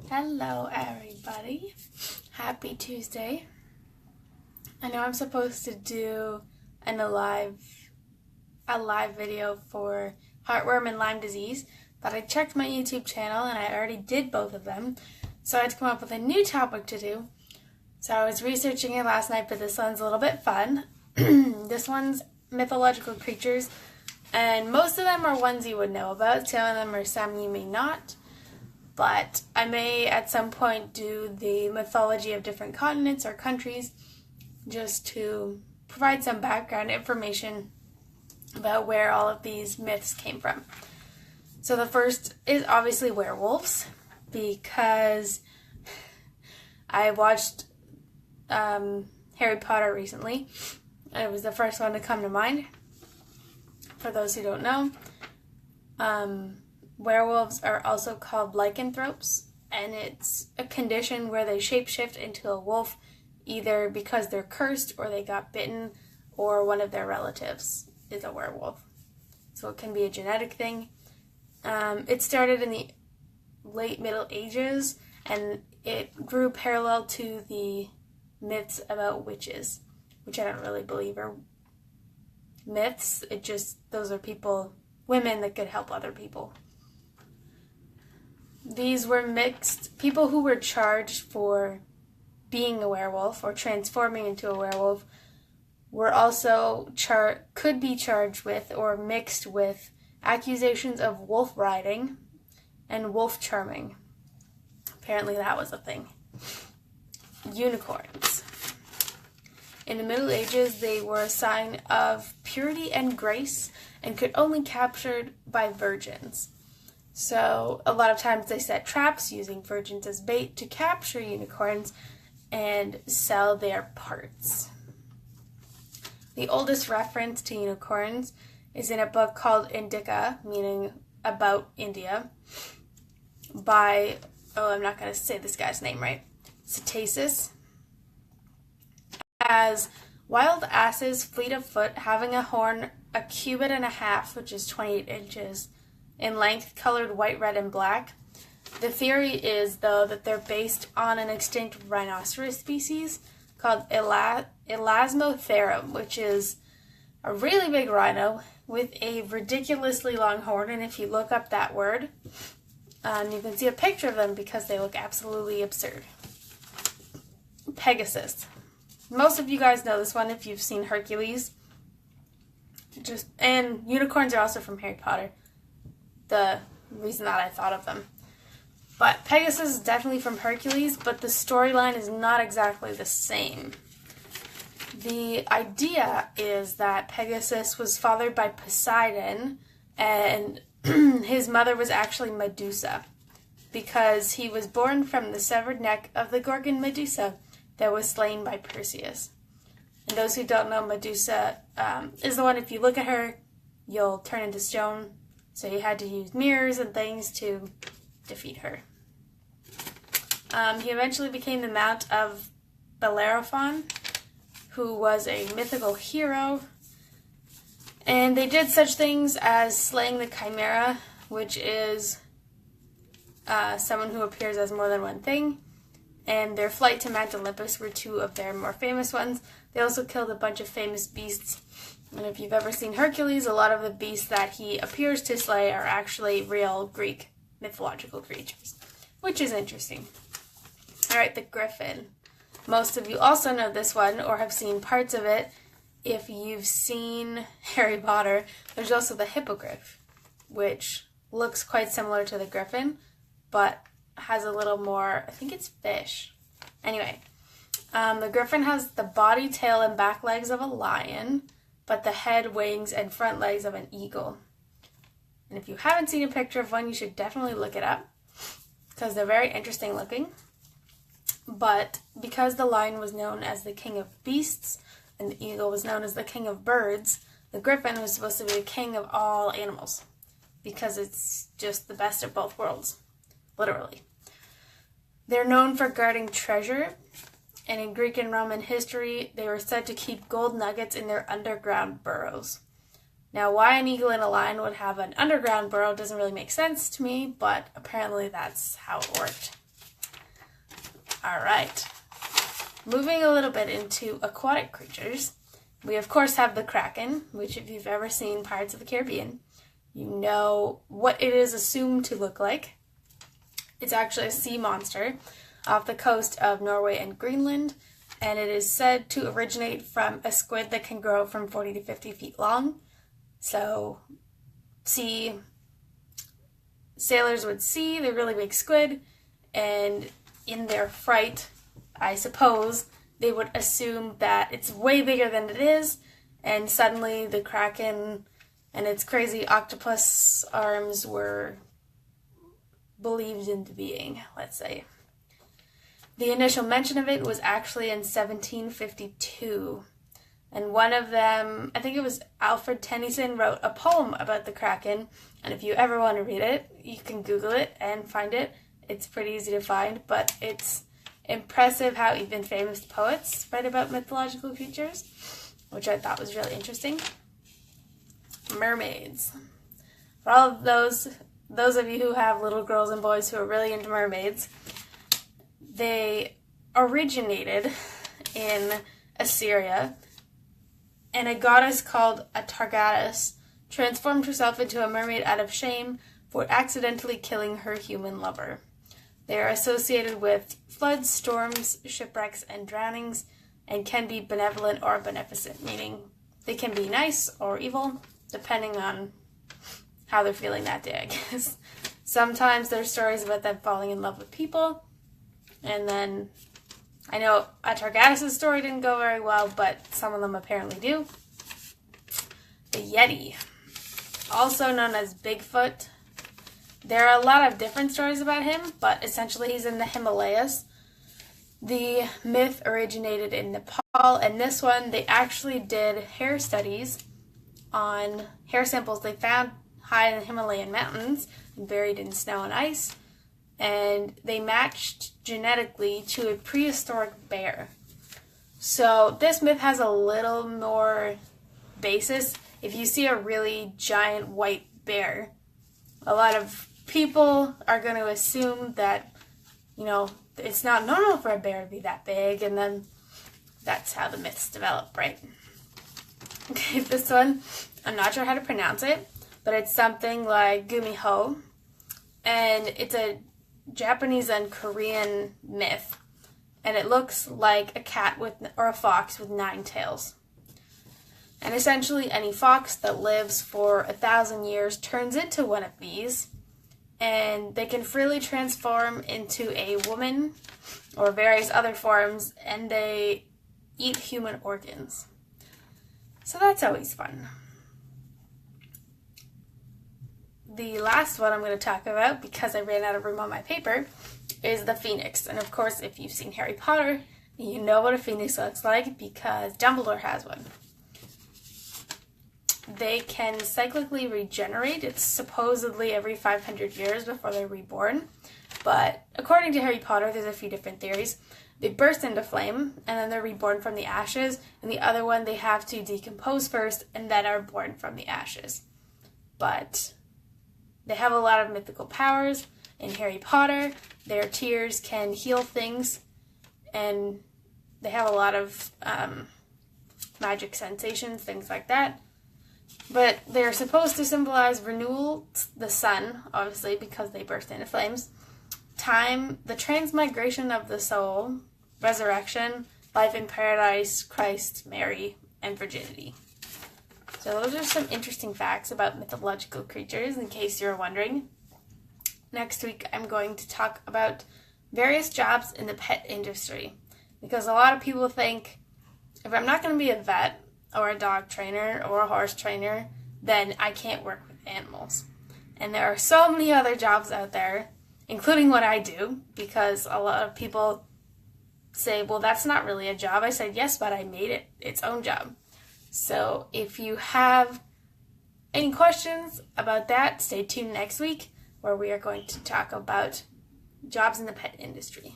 Hello everybody, happy Tuesday. I know I'm supposed to do a live video for heartworm and Lyme disease, but I checked my YouTube channel and I already did both of them, so I had to come up with a new topic to do. So I was researching it last night, but this one's a little bit fun. This one's mythological creatures, and most of them are ones you would know about. Some of them are some you may not. But I may at some point do the mythology of different continents or countries just to provide some background information about where all of these myths came from. So the first is obviously werewolves, because I watched Harry Potter recently, and it was the first one to come to mind. For those who don't know, werewolves are also called lycanthropes, and it's a condition where they shapeshift into a wolf either because they're cursed or they got bitten or one of their relatives is a werewolf. So it can be a genetic thing. It started in the late Middle Ages, and it grew parallel to the myths about witches, which I don't really believe are myths. Those are women that could help other people. These were mixed. People who were charged for being a werewolf or transforming into a werewolf were also could be charged with or mixed with accusations of wolf riding and wolf charming. Apparently that was a thing. Unicorns. In the Middle Ages, they were a sign of purity and grace and could only be captured by virgins. So a lot of times they set traps using virgins as bait to capture unicorns and sell their parts. The oldest reference to unicorns is in a book called Indica, meaning about India, by, I'm not going to say this guy's name right, Cetaceus. As wild asses fleet of foot, having a horn a cubit and a half, which is 28 inches, in length, colored white, red, and black. The theory is, though, that they're based on an extinct rhinoceros species called Elasmotherum, which is a really big rhino with a ridiculously long horn, and if you look up that word, you can see a picture of them because they look absolutely absurd. Pegasus. Most of you guys know this one if you've seen Hercules. And unicorns are also from Harry Potter, the reason that I thought of them. But Pegasus is definitely from Hercules, but the storyline is not exactly the same. The idea is that Pegasus was fathered by Poseidon, and his mother was actually Medusa, because he was born from the severed neck of the Gorgon Medusa that was slain by Perseus. And those who don't know, Medusa is the one, if you look at her, you'll turn into stone. So you had to use mirrors and things to defeat her. He eventually became the mount of Bellerophon, who was a mythical hero. And they did such things as slaying the Chimera, which is someone who appears as more than one thing. And their flight to Mount Olympus were two of their more famous ones. They also killed a bunch of famous beasts. And if you've ever seen Hercules, a lot of the beasts that he appears to slay are actually real Greek mythological creatures, which is interesting. Alright, the griffin. Most of you also know this one or have seen parts of it. If you've seen Harry Potter, there's also the hippogriff, which looks quite similar to the griffin, but has a little more, I think it's fish. Anyway, the griffin has the body, tail, and back legs of a lion, but the head, wings, and front legs of an eagle. And if you haven't seen a picture of one, you should definitely look it up, because they're very interesting looking. But because the lion was known as the king of beasts, and the eagle was known as the king of birds, the griffin was supposed to be the king of all animals, because it's just the best of both worlds, literally. They're known for guarding treasure, and in Greek and Roman history, they were said to keep gold nuggets in their underground burrows. Now, why an eagle and a lion would have an underground burrow doesn't really make sense to me, but apparently that's how it worked. Alright, moving a little bit into aquatic creatures, we of course have the Kraken, which if you've ever seen Pirates of the Caribbean, you know what it is assumed to look like. It's actually a sea monster off the coast of Norway and Greenland, and it is said to originate from a squid that can grow from 40 to 50 feet long. So, sailors would see the really big squid, and in their fright, I suppose, they would assume that it's way bigger than it is, and suddenly the Kraken and its crazy octopus arms were believed into being, let's say. The initial mention of it was actually in 1752, and one of them, I think it was Alfred Tennyson, wrote a poem about the Kraken, and if you ever want to read it, you can Google it and find it. It's pretty easy to find, but it's impressive how even famous poets write about mythological creatures, which I thought was really interesting. Mermaids. For all of those of you who have little girls and boys who are really into mermaids, they originated in Assyria, and a goddess called Atargatis transformed herself into a mermaid out of shame for accidentally killing her human lover. They are associated with floods, storms, shipwrecks, and drownings, and can be benevolent or beneficent, meaning they can be nice or evil, depending on how they're feeling that day, I guess. Sometimes there's stories about them falling in love with people, and then I know Atargatis' story didn't go very well, but some of them apparently do. The Yeti, also known as Bigfoot. There are a lot of different stories about him, but essentially he's in the Himalayas. The myth originated in Nepal, and this one, they actually did hair studies on hair samples they found high in the Himalayan mountains and buried in snow and ice, and they matched genetically to a prehistoric bear. So this myth has a little more basis. If you see a really giant white bear, a lot of people are going to assume that, you know, it's not normal for a bear to be that big, and then that's how the myths develop, right? Okay, this one, I'm not sure how to pronounce it, but it's something like Gumiho, and it's a Japanese and Korean myth, and it looks like a cat or a fox with 9 tails. And essentially any fox that lives for 1,000 years turns into one of these, and they can freely transform into a woman or various other forms, and they eat human organs. So that's always fun. The last one I'm going to talk about, because I ran out of room on my paper, is the phoenix. And of course, if you've seen Harry Potter, you know what a phoenix looks like, because Dumbledore has one. They can cyclically regenerate. It's supposedly every 500 years before they're reborn. But according to Harry Potter, there's a few different theories. They burst into flame, and then they're reborn from the ashes. And the other one, they have to decompose first, and then are born from the ashes. But they have a lot of mythical powers. In Harry Potter, their tears can heal things, and they have a lot of magic sensations, things like that. But they're supposed to symbolize renewal, the sun, obviously, because they burst into flames, time, the transmigration of the soul, resurrection, life in paradise, Christ, Mary, and virginity. So those are some interesting facts about mythological creatures, in case you're wondering. Next week, I'm going to talk about various jobs in the pet industry, because a lot of people think, if I'm not going to be a vet, or a dog trainer, or a horse trainer, then I can't work with animals. And there are so many other jobs out there, including what I do, because a lot of people say, well, that's not really a job. I said, yes, but I made it its own job. So if you have any questions about that, stay tuned next week, where we are going to talk about jobs in the pet industry.